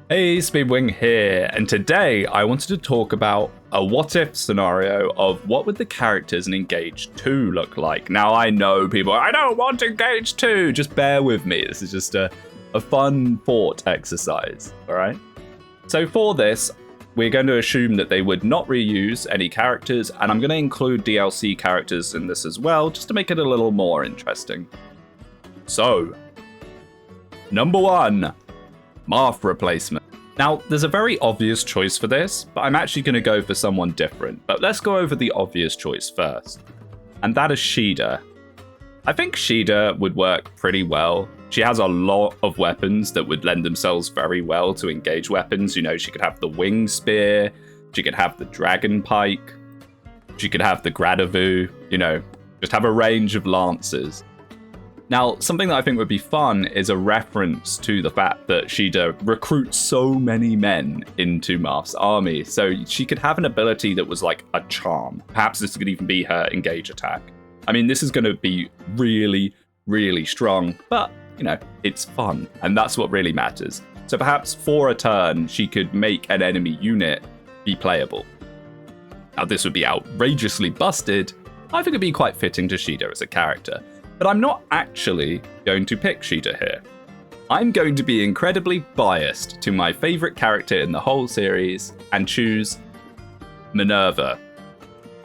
Hey, Speedwinghere here, and today I wanted to talk about a what-if scenario of what would the characters in Engage 2 look like. Now, I know people I don't want Engage 2, just bear with me. This is just a fun thought exercise, all right? So for this, we're going to assume that they would not reuse any characters, and I'm going to include DLC characters in this as well, just to make it a little more interesting. So, number 1. Marth replacement. Now, there's a very obvious choice for this, but I'm actually going to go for someone different. But let's go over the obvious choice first. And that is Shida. I think Shida would work pretty well. She has a lot of weapons that would lend themselves very well to engage weapons. You know, she could have the wing spear, she could have the dragon pike, she could have the gradavu, you know, just have a range of lances. Now, something that I think would be fun is a reference to the fact that Shida recruits so many men into Marth's army, so she could have an ability that was like a charm. Perhaps this could even be her engage attack. I mean, this is going to be really, really strong, but, you know, it's fun, and that's what really matters. So perhaps for a turn, she could make an enemy unit be playable. Now, this would be outrageously busted. I think it'd be quite fitting to Shida as a character. But I'm not actually going to pick Shida here. I'm going to be incredibly biased to my favourite character in the whole series and choose Minerva.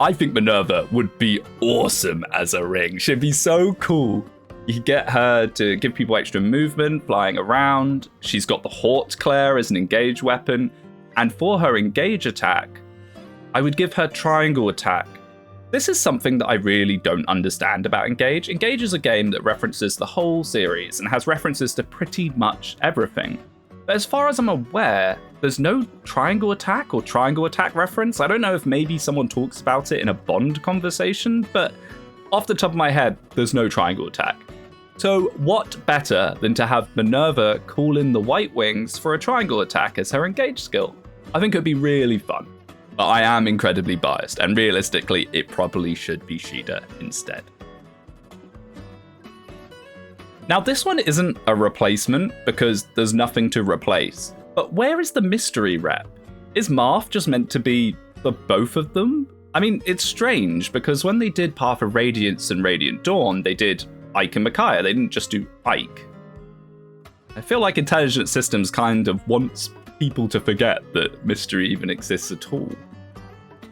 I think Minerva would be awesome as a ring. She'd be so cool. You could get her to give people extra movement, flying around. She's got the Hautclair as an engage weapon. And for her engage attack, I would give her triangle attack. This is something that I really don't understand about Engage. Engage is a game that references the whole series and has references to pretty much everything. But as far as I'm aware, there's no triangle attack or triangle attack reference. I don't know if maybe someone talks about it in a Bond conversation, but off the top of my head, there's no triangle attack. So what better than to have Minerva call in the White Wings for a triangle attack as her Engage skill? I think it'd be really fun. But I am incredibly biased, and realistically, it probably should be Shida instead. Now, this one isn't a replacement because there's nothing to replace. But where is the mystery rep? Is Marth just meant to be the both of them? I mean, it's strange because when they did Path of Radiance and Radiant Dawn, they did Ike and Micaiah. They didn't just do Ike. I feel like Intelligent Systems kind of wants people to forget that mystery even exists at all.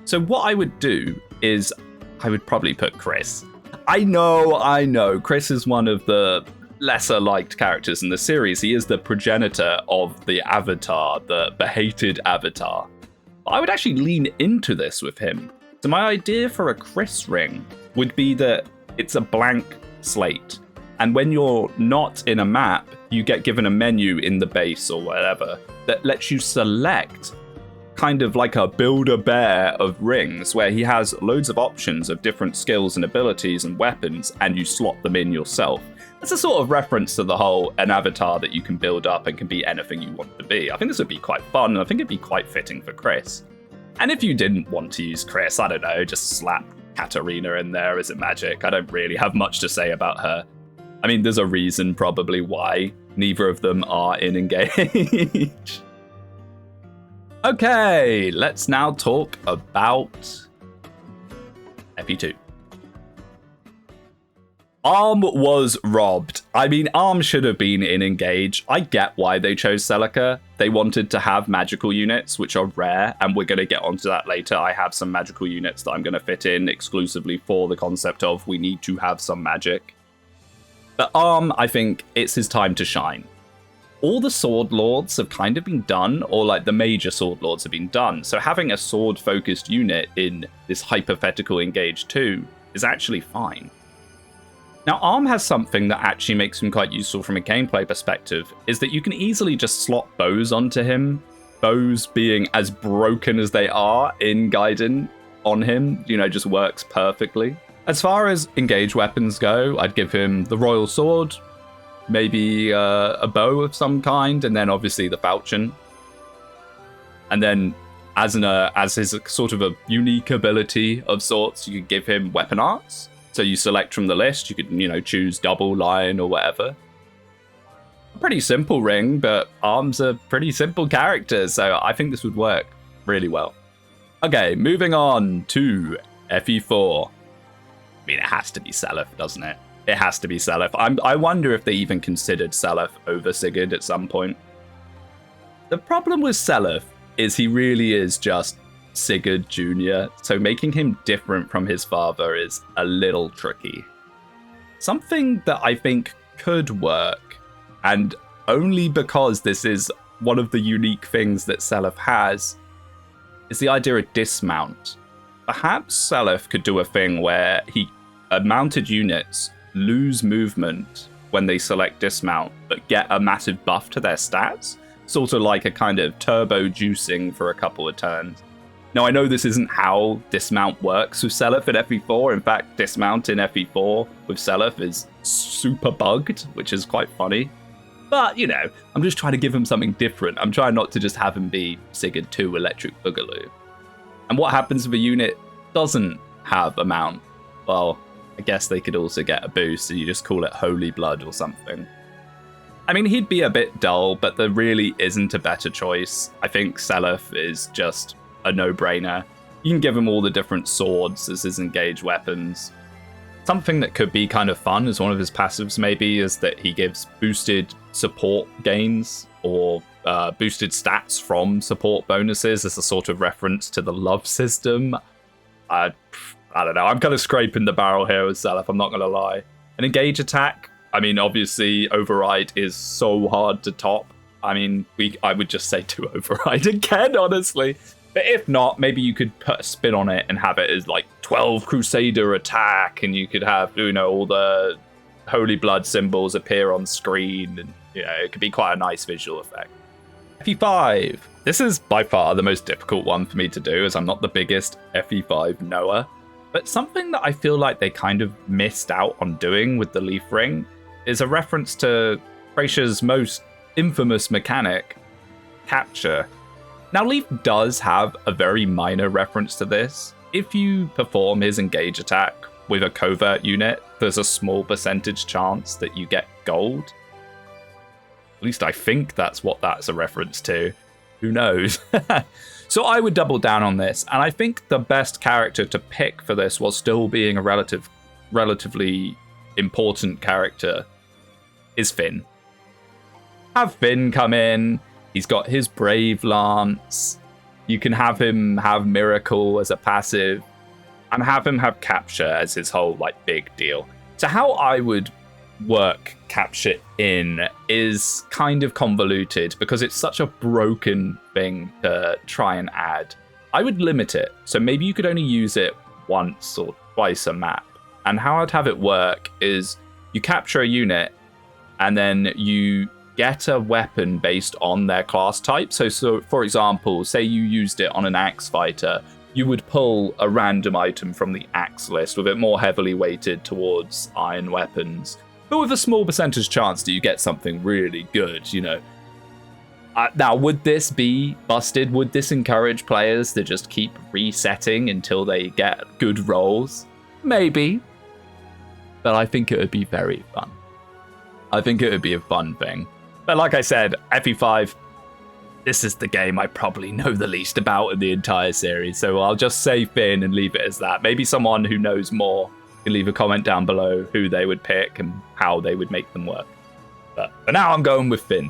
So what I would do is I would probably put Chris. I know, Chris is one of the lesser liked characters in the series. He is the progenitor of the Avatar, the hated Avatar. But I would actually lean into this with him. So my idea for a Chris ring would be that it's a blank slate. And when you're not in a map, you get given a menu in the base or whatever that lets you select kind of like a Build-A-Bear of rings where he has loads of options of different skills and abilities and weapons and you slot them in yourself. It's a sort of reference to the whole an avatar that you can build up and can be anything you want to be. I think this would be quite fun and I think it'd be quite fitting for Chris. And if you didn't want to use Chris, I don't know, just slap Katarina in there as a magic. I don't really have much to say about her. I mean, there's a reason probably why neither of them are in Engage. Okay, let's now talk about FE2. Arm was robbed. I mean, Arm should have been in Engage. I get why they chose Celica. They wanted to have magical units, which are rare, and we're going to get onto that later. I have some magical units that I'm going to fit in exclusively for the concept of we need to have some magic. But Arm, I think it's his time to shine. All the Sword Lords have kind of been done, or like the major Sword Lords have been done, so having a sword-focused unit in this hypothetical Engage 2 is actually fine. Now, Arm has something that actually makes him quite useful from a gameplay perspective, is that you can easily just slot bows onto him, bows being as broken as they are in Gaiden on him, you know, just works perfectly. As far as engage weapons go, I'd give him the Royal Sword, maybe a bow of some kind, and then obviously the falchion. And then as his sort of a unique ability of sorts, you could give him weapon arts. So you select from the list, you could, you know, choose double, lion, or whatever. Pretty simple ring, but Arm's a pretty simple character, so I think this would work really well. Okay, moving on to FE4. I mean, it has to be Seliph, doesn't it? It has to be Seliph. I wonder if they even considered Seliph over Sigurd at some point. The problem with Seliph is he really is just Sigurd Jr., so making him different from his father is a little tricky. Something that I think could work, and only because this is one of the unique things that Seliph has, is the idea of dismount. Perhaps Seliph could do a thing where mounted units lose movement when they select dismount, but get a massive buff to their stats, sort of like a kind of turbo juicing for a couple of turns. Now, I know this isn't how dismount works with Seliph in FE4. In fact, dismount in FE4 with Seliph is super bugged, which is quite funny. But, you know, I'm just trying to give him something different. I'm trying not to just have him be Sigurd 2 Electric Boogaloo. And what happens if a unit doesn't have a mount? Well, I guess they could also get a boost, and you just call it Holy Blood or something. I mean, he'd be a bit dull, but there really isn't a better choice. I think Seliph is just a no-brainer. You can give him all the different swords as his engaged weapons. Something that could be kind of fun as one of his passives maybe is that he gives boosted support gains or boosted stats from support bonuses as a sort of reference to the love system. I don't know. I'm kind of scraping the barrel here with Seliph, I'm not going to lie. An engage attack, I mean, obviously Override is so hard to top. I mean, I would just say to Override again, honestly. But if not, maybe you could put a spin on it and have it as like 12 Crusader attack, and you could have, you know, all the Holy Blood symbols appear on screen, and, you know, it could be quite a nice visual effect. FE5. This is by far the most difficult one for me to do, as I'm not the biggest FE5 knower. But something that I feel like they kind of missed out on doing with the Leaf Ring is a reference to Thracia's most infamous mechanic, capture. Now, Leaf does have a very minor reference to this. If you perform his engage attack with a covert unit, there's a small percentage chance that you get gold. At least I think that's what that's a reference to. Who knows? So I would double down on this, and I think the best character to pick for this, while still being a relatively important character, is Finn. Have Finn come in. He's got his Brave Lance. You can have him have Miracle as a passive, and have him have Capture as his whole like big deal. So how I would work Capture in is kind of convoluted because it's such a broken thing to try and add. I would limit it, so maybe you could only use it once or twice a map. And how I'd have it work is you capture a unit and then you get a weapon based on their class type. So for example, say you used it on an axe fighter, you would pull a random item from the axe list with it more heavily weighted towards iron weapons, but with a small percentage chance that you get something really good, you know. Now, would this be busted? Would this encourage players to just keep resetting until they get good rolls? Maybe. But I think it would be very fun. I think it would be a fun thing. But like I said, FE5, this is the game I probably know the least about in the entire series. So I'll just say Finn and leave it as that. Maybe someone who knows more can leave a comment down below who they would pick and how they would make them work. But for now, I'm going with Finn.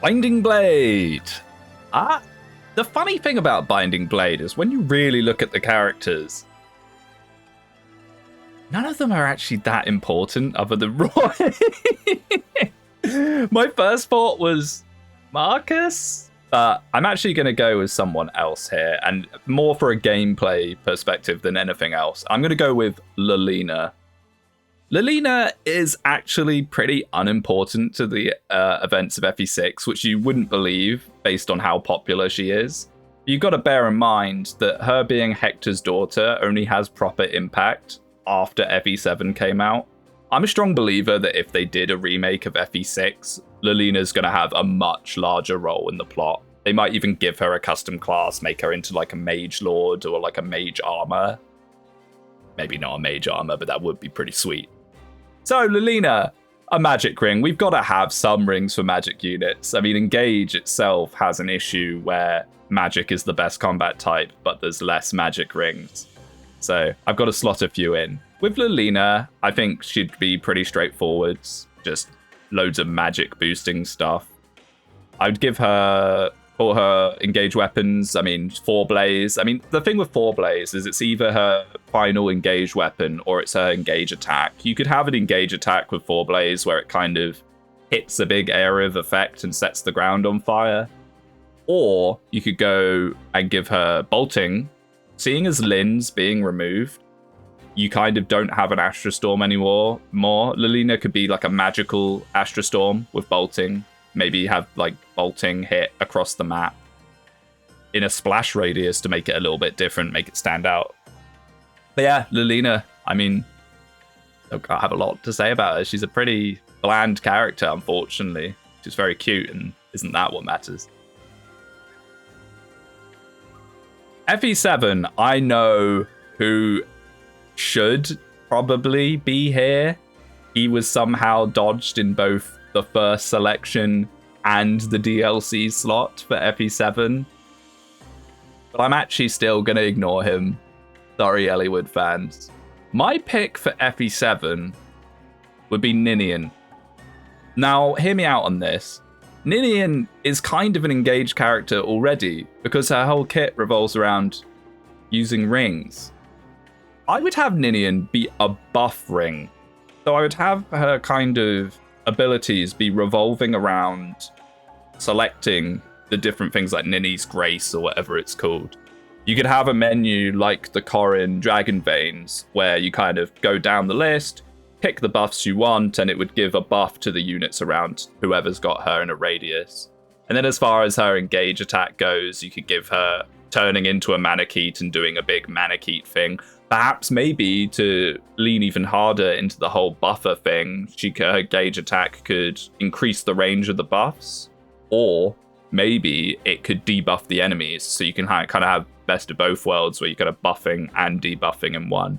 Binding Blade. The funny thing about Binding Blade is when you really look at the characters, none of them are actually that important other than Roy. My first thought was Marcus, but I'm actually going to go with someone else here, and more for a gameplay perspective than anything else. I'm going to go with Lilina. Lilina is actually pretty unimportant to the events of FE6, which you wouldn't believe based on how popular she is. You've got to bear in mind that her being Hector's daughter only has proper impact after FE7 came out. I'm a strong believer that if they did a remake of FE6, Lilina's going to have a much larger role in the plot. They might even give her a custom class, make her into like a mage lord or like a mage armor. Maybe not a mage armor, but that would be pretty sweet. So Lilina, a magic ring. We've got to have some rings for magic units. I mean, Engage itself has an issue where magic is the best combat type, but there's less magic rings. So I've got to slot a few in. With Lilina, I think she'd be pretty straightforward. Just loads of magic boosting stuff. I'd give her, for her engage weapons, I mean, 4-blaze. I mean, the thing with 4-blaze is it's either her final engage weapon or it's her engage attack. You could have an engage attack with 4-blaze where it kind of hits a big area of effect and sets the ground on fire. Or you could go and give her bolting. Seeing as Lynn's being removed, you kind of don't have an Astra Storm anymore. Lilina could be like a magical Astra Storm with bolting. Maybe have like bolting hit across the map in a splash radius to make it a little bit different, make it stand out. But yeah, Lilina, I mean, I don't have a lot to say about her. She's a pretty bland character, unfortunately. She's very cute, and isn't that what matters? FE7, I know who should probably be here. He was somehow dodged in both the first selection and the DLC slot for FE7. But I'm actually still going to ignore him. Sorry, Elliewood fans. My pick for FE7 would be Ninian. Now, hear me out on this. Ninian is kind of an engaged character already because her whole kit revolves around using rings. I would have Ninian be a buff ring. So I would have her kind of abilities be revolving around selecting the different things like Nini's Grace or whatever it's called. You could have a menu like the Corrin Dragon Veins where you kind of go down the list, pick the buffs you want, and it would give a buff to the units around whoever's got her in a radius. And then as far as her engage attack goes, you could give her turning into a Manakete and doing a big Manakete thing. Perhaps maybe to lean even harder into the whole buffer thing, her gauge attack could increase the range of the buffs, or maybe it could debuff the enemies, so you can kind of have best of both worlds where you're kind of buffing and debuffing in one.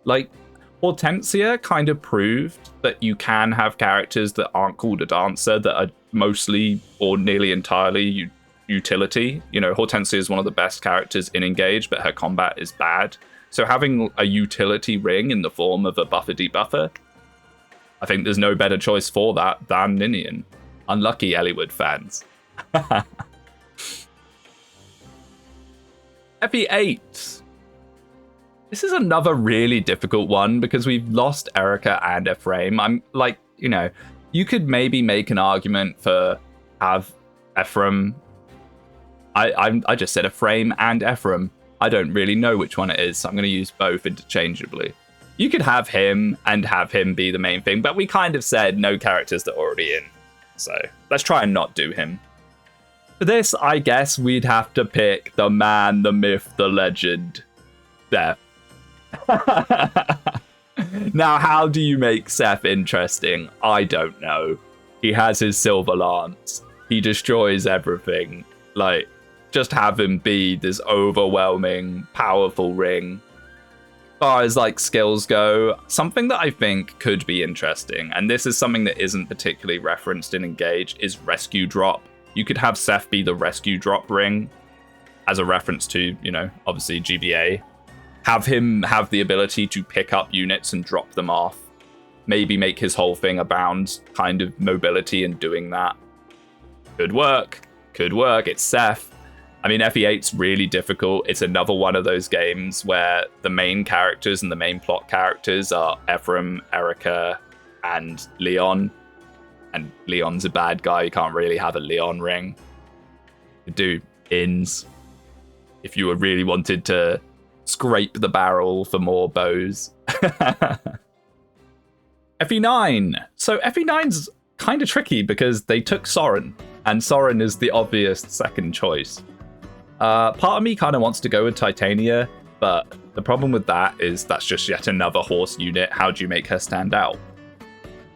Like, Hortensia kind of proved that you can have characters that aren't called a dancer that are mostly or nearly entirely utility. You know, Hortensia is one of the best characters in Engage, but her combat is bad. So having a utility ring in the form of a buffer debuffer, I think there's no better choice for that than Ninian. Unlucky Elliewood fans. FE8. This is another really difficult one because we've lost Erica and Ephraim. I'm like, you know, you could maybe make an argument for have Ephraim. I just said Ephraim and Ephraim. I don't really know which one it is, so I'm going to use both interchangeably. You could have him and have him be the main thing, but we kind of said no characters that are already in. So let's try and not do him. For this, I guess we'd have to pick the man, the myth, the legend, Seth. Now, how do you make Seth interesting? I don't know. He has his silver lance. He destroys everything. Like, just have him be this overwhelming, powerful ring. As far as like skills go, something that I think could be interesting, and this is something that isn't particularly referenced in Engage, is Rescue Drop. You could have Seth be the Rescue Drop ring as a reference to, you know, obviously GBA. Have him have the ability to pick up units and drop them off. Maybe make his whole thing abound kind of mobility in doing that. Could work. Could work. It's Seth. I mean, FE8's really difficult. It's another one of those games where the main characters and the main plot characters are Ephraim, Erica, and Leon. And Leon's a bad guy. You can't really have a Leon ring. You could do Inns if you really wanted to scrape the barrel for more bows. FE9. So FE9's kind of tricky because they took Soren, and Soren is the obvious second choice. Part of me kind of wants to go with Titania, but the problem with that is that's just yet another horse unit. How do you make her stand out?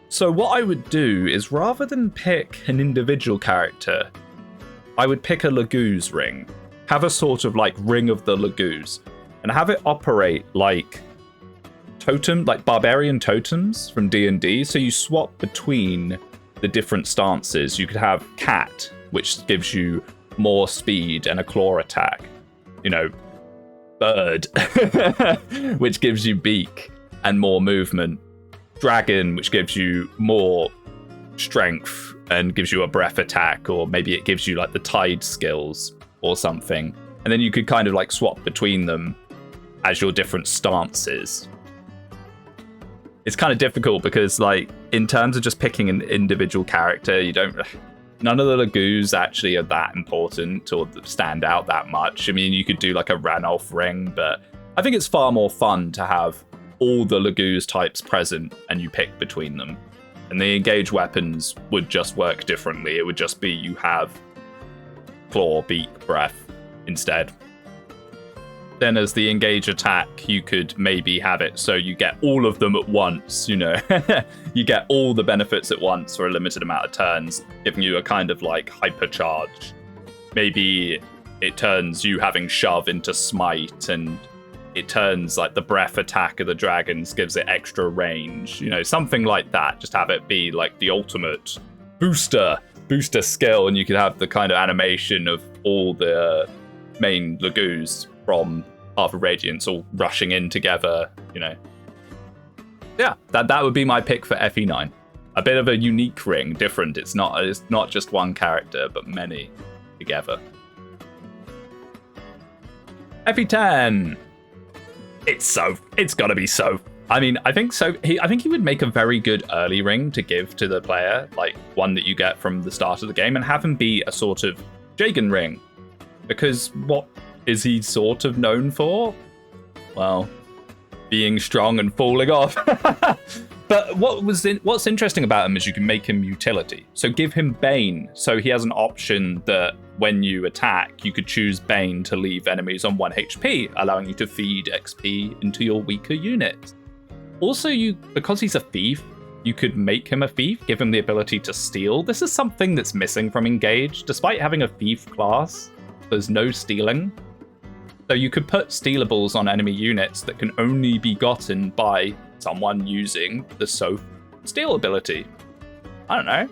So what I would do is, rather than pick an individual character, I would pick a Laguz ring. Have a sort of like ring of the Laguz, and have it operate like like barbarian totems from D&D. So you swap between the different stances. You could have cat, which gives you more speed and a claw attack. You know, bird, which gives you beak and more movement. Dragon, which gives you more strength and gives you a breath attack, or maybe it gives you like the tide skills or something. And then you could kind of like swap between them as your different stances. It's kind of difficult because, like, in terms of just picking an individual character, none of the Lagoos actually are that important or stand out that much. I mean, you could do like a Ranulf ring, but I think it's far more fun to have all the Lagoos types present and you pick between them. And the engaged weapons would just work differently. It would just be you have claw, beak, breath instead. Then as the engage attack, you could maybe have it so you get all of them at once, you know. You get all the benefits at once for a limited amount of turns, giving you a kind of like hypercharge. Maybe it turns you having shove into smite, and it turns like the breath attack of the dragons gives it extra range, you know, something like that. Just have it be like the ultimate booster skill, and you could have the kind of animation of all the main Lagoos from Path of Radiance all rushing in together, you know. Yeah, that would be my pick for FE9. A bit of a unique ring, different. It's not just one character, but many together. FE10. It's gotta be so. I mean, I think so. I think he would make a very good early ring to give to the player, like one that you get from the start of the game, and have him be a sort of Jagen ring. Because what is he sort of known for? Well, being strong and falling off. But what's interesting about him is you can make him utility. So give him Bane, so he has an option that when you attack, you could choose Bane to leave enemies on 1 HP, allowing you to feed XP into your weaker units. Also, because he's a thief, you could make him a thief, give him the ability to steal. This is something that's missing from Engage. Despite having a thief class, there's no stealing. So you could put stealables on enemy units that can only be gotten by someone using the steal ability. I don't know.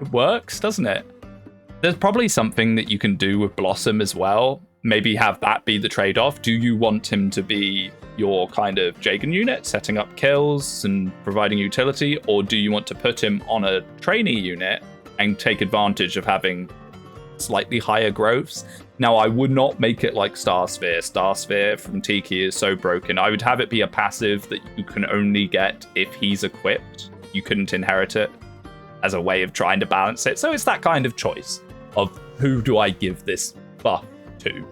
It works, doesn't it? There's probably something that you can do with Blossom as well. Maybe have that be the trade-off. Do you want him to be your kind of Jagen unit, setting up kills and providing utility, or do you want to put him on a trainee unit and take advantage of having slightly higher growths? Now, I would not make it like Starsphere. Starsphere from Tiki is so broken. I would have it be a passive that you can only get if he's equipped. You couldn't inherit it as a way of trying to balance it. So it's that kind of choice of who do I give this buff to.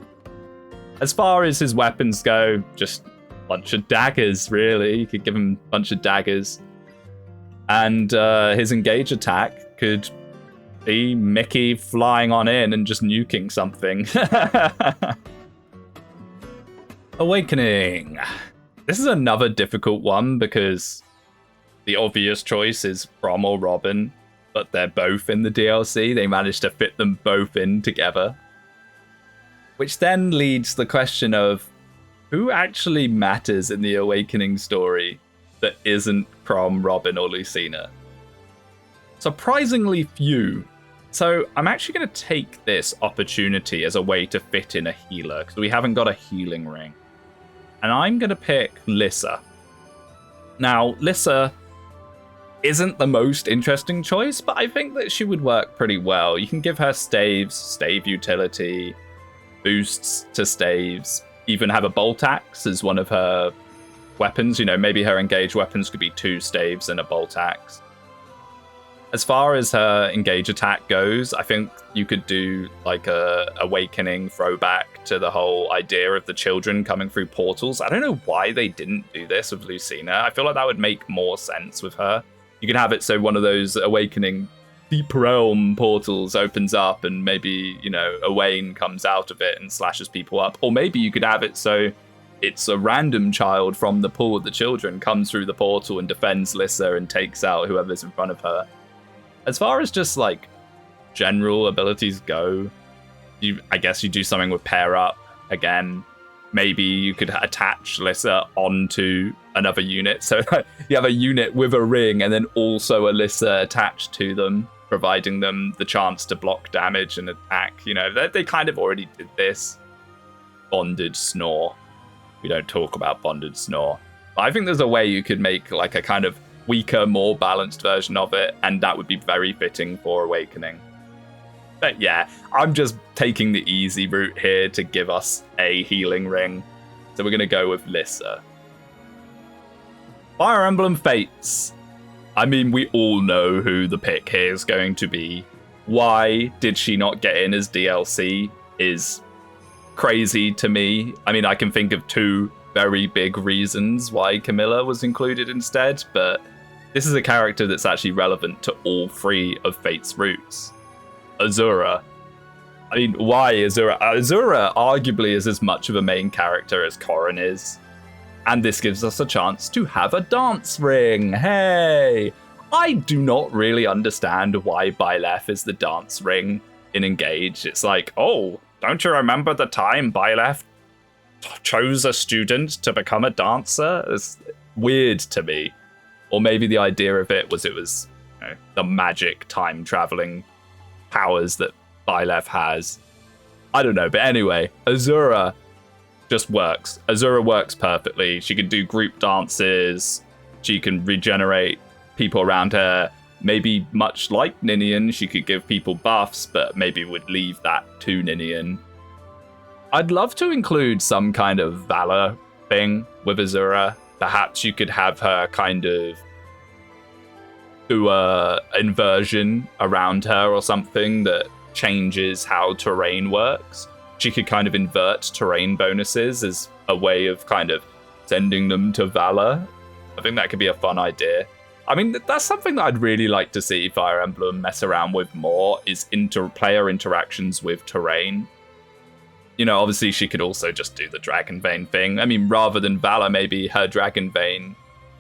As far as his weapons go, just a bunch of daggers, really. You could give him a bunch of daggers. And his engage attack could be Mickey flying on in and just nuking something. Awakening. This is another difficult one because the obvious choice is Brom or Robin, but they're both in the DLC. They managed to fit them both in together. Which then leads the question of who actually matters in the Awakening story that isn't Brom, Robin, or Lucina? Surprisingly few. So I'm actually going to take this opportunity as a way to fit in a healer, because we haven't got a healing ring. And I'm going to pick Lissa. Now, Lissa isn't the most interesting choice, but I think that she would work pretty well. You can give her staves, stave utility, boosts to staves, even have a bolt axe as one of her weapons. You know, maybe her engaged weapons could be 2 staves and a bolt axe. As far as her engage attack goes, I think you could do like a Awakening throwback to the whole idea of the children coming through portals. I don't know why they didn't do this with Lucina. I feel like that would make more sense with her. You could have it so one of those Awakening Deep Realm portals opens up and maybe, you know, Owain comes out of it and slashes people up. Or maybe you could have it so it's a random child from the pool of the children comes through the portal and defends Lissa and takes out whoever's in front of her. As far as just like general abilities go, I guess you do something with pair up again. maybe you could attach Alyssa onto another unit. So you have a unit with a ring and then also Alyssa attached to them, providing them the chance to block damage and attack. You know, they kind of already did this. Bonded Snore. We don't talk about Bonded Snore. But I think there's a way you could make like a kind of weaker, more balanced version of it, and that would be very fitting for Awakening. But yeah, I'm just taking the easy route here to give us a healing ring. So we're going to go with Lissa. Fire Emblem Fates. I mean, we all know who the pick here is going to be. Why did she not get in as DLC is crazy to me. I mean, I can think of two very big reasons why Camilla was included instead, but this is a character that's actually relevant to all three of Fate's roots. Azura. I mean, why Azura? Azura arguably is as much of a main character as Corrin is. And this gives us a chance to have a dance ring. Hey! I do not really understand why Byleth is the dance ring in Engage. It's like, oh, don't you remember the time Byleth chose a student to become a dancer? It's weird to me. Or maybe the idea of it was you know, the magic time traveling powers that Byleth has. I don't know, but anyway, Azura just works. Azura works perfectly. She can do group dances. She can regenerate people around her. Maybe much like Ninian, she could give people buffs, but maybe would leave that to Ninian. I'd love to include some kind of Valor thing with Azura. Perhaps you could have her kind of do a inversion around her or something that changes how terrain works. She could kind of invert terrain bonuses as a way of kind of sending them to Valor. I think that could be a fun idea. I mean, that's something that I'd really like to see Fire Emblem mess around with more, is player interactions with terrain. You know, obviously she could also just do the Dragon Vein thing. I mean, rather than Valor, maybe her Dragon Vein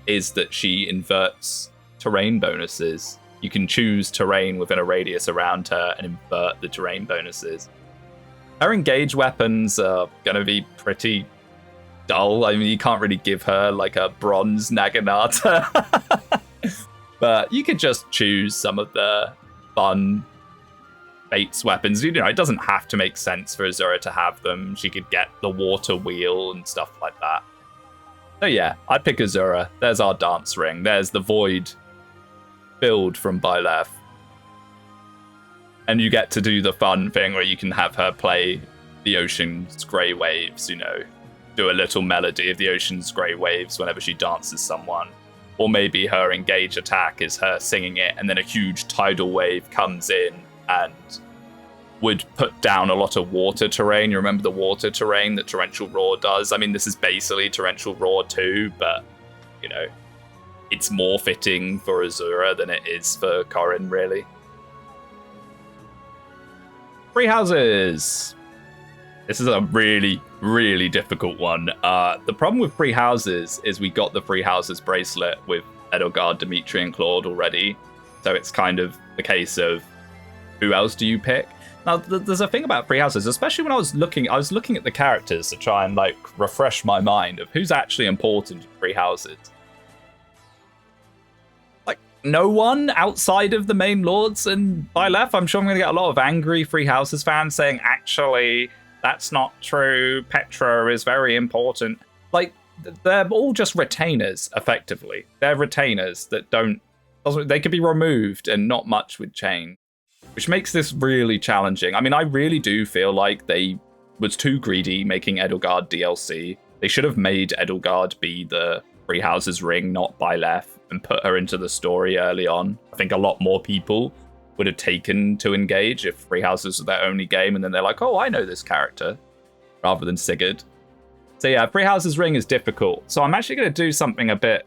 is that she inverts terrain bonuses. You can choose terrain within a radius around her and invert the terrain bonuses. Her engage weapons are going to be pretty dull. I mean, you can't really give her like a bronze Naginata. But you could just choose some of the fun Fates weapons. You know, it doesn't have to make sense for Azura to have them. She could get the water wheel and stuff like that. So yeah, I'd pick Azura. There's our dance ring. There's the void build from Byleth. And you get to do the fun thing where you can have her play the ocean's grey waves, you know, do a little melody of the ocean's grey waves whenever she dances someone. Or maybe her engage attack is her singing it, and then a huge tidal wave comes in and would put down a lot of water terrain. You remember the water terrain that Torrential Roar does? I mean, this is basically Torrential Roar too, but, you know, it's more fitting for Azura than it is for Corrin, really. Free houses. This is a really, really difficult one. The problem with free houses is we got the free houses bracelet with Edelgard, Dimitri, and Claude already. So it's kind of the case of who else do you pick? Now, there's a thing about free houses, especially when I was looking at the characters to try and like refresh my mind of who's actually important in free houses. Like no one outside of the main lords and Byleth. I'm sure I'm going to get a lot of angry free houses fans saying, actually, that's not true. Petra is very important. Like, they're all just retainers, effectively. They're retainers that they could be removed and not much would change, which makes this really challenging. I mean, I really do feel like they was too greedy making Edelgard DLC. They should have made Edelgard be the Free Houses ring, not Byleth, and put her into the story early on. I think a lot more people would have taken to Engage if Free Houses was their only game, and then they're like, oh, I know this character, rather than Sigurd. So yeah, Free Houses ring is difficult. So I'm actually going to do something a bit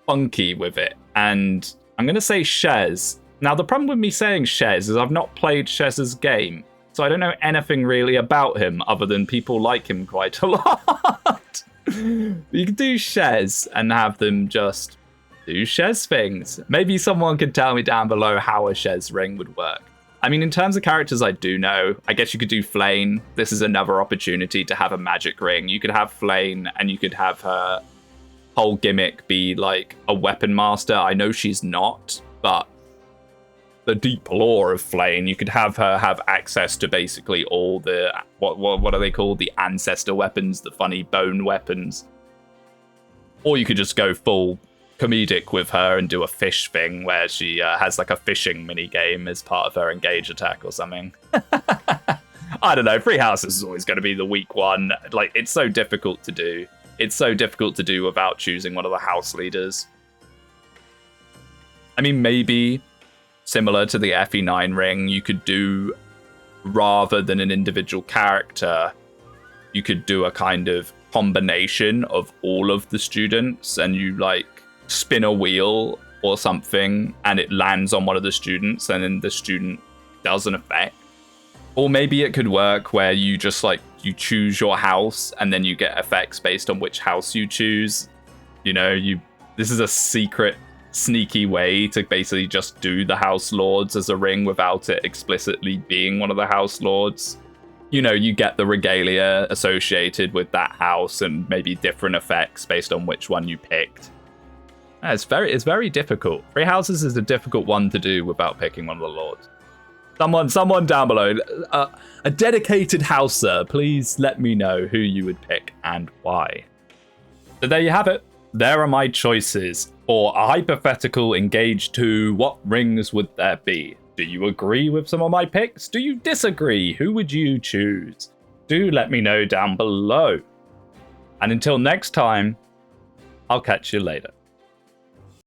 funky with it, and I'm going to say Shez. Now, the problem with me saying Shez is I've not played Shez's game, so I don't know anything really about him other than people like him quite a lot. You can do Shez and have them just do Shez things. Maybe someone could tell me down below how a Shez ring would work. I mean, in terms of characters I do know, I guess you could do Flane. This is another opportunity to have a magic ring. You could have Flane and you could have her whole gimmick be like a weapon master. I know she's not, but the deep lore of Flane, you could have her have access to basically all the, what are they called? The ancestor weapons, the funny bone weapons. Or you could just go full comedic with her and do a fish thing where she has like a fishing mini game as part of her engage attack or something. I don't know. Free Houses is always going to be the weak one. Like, it's so difficult to do. It's so difficult to do without choosing one of the house leaders. I mean, maybe similar to the FE9 ring, you could do, rather than an individual character, you could do a kind of combination of all of the students, and you like spin a wheel or something and it lands on one of the students and then the student does an effect. Or maybe it could work where you just like, you choose your house and then you get effects based on which house you choose. You know, this is a secret, sneaky way to basically just do the House Lords as a ring without it explicitly being one of the House Lords. You know, you get the regalia associated with that house and maybe different effects based on which one you picked. It's very difficult. Free Houses is a difficult one to do without picking one of the lords. Someone down below, a dedicated houser, please let me know who you would pick and why. So there you have it. There are my choices for a hypothetical Engage 2. What rings would there be? Do you agree with some of my picks? Do you disagree? Who would you choose? Do let me know down below. And until next time, I'll catch you later.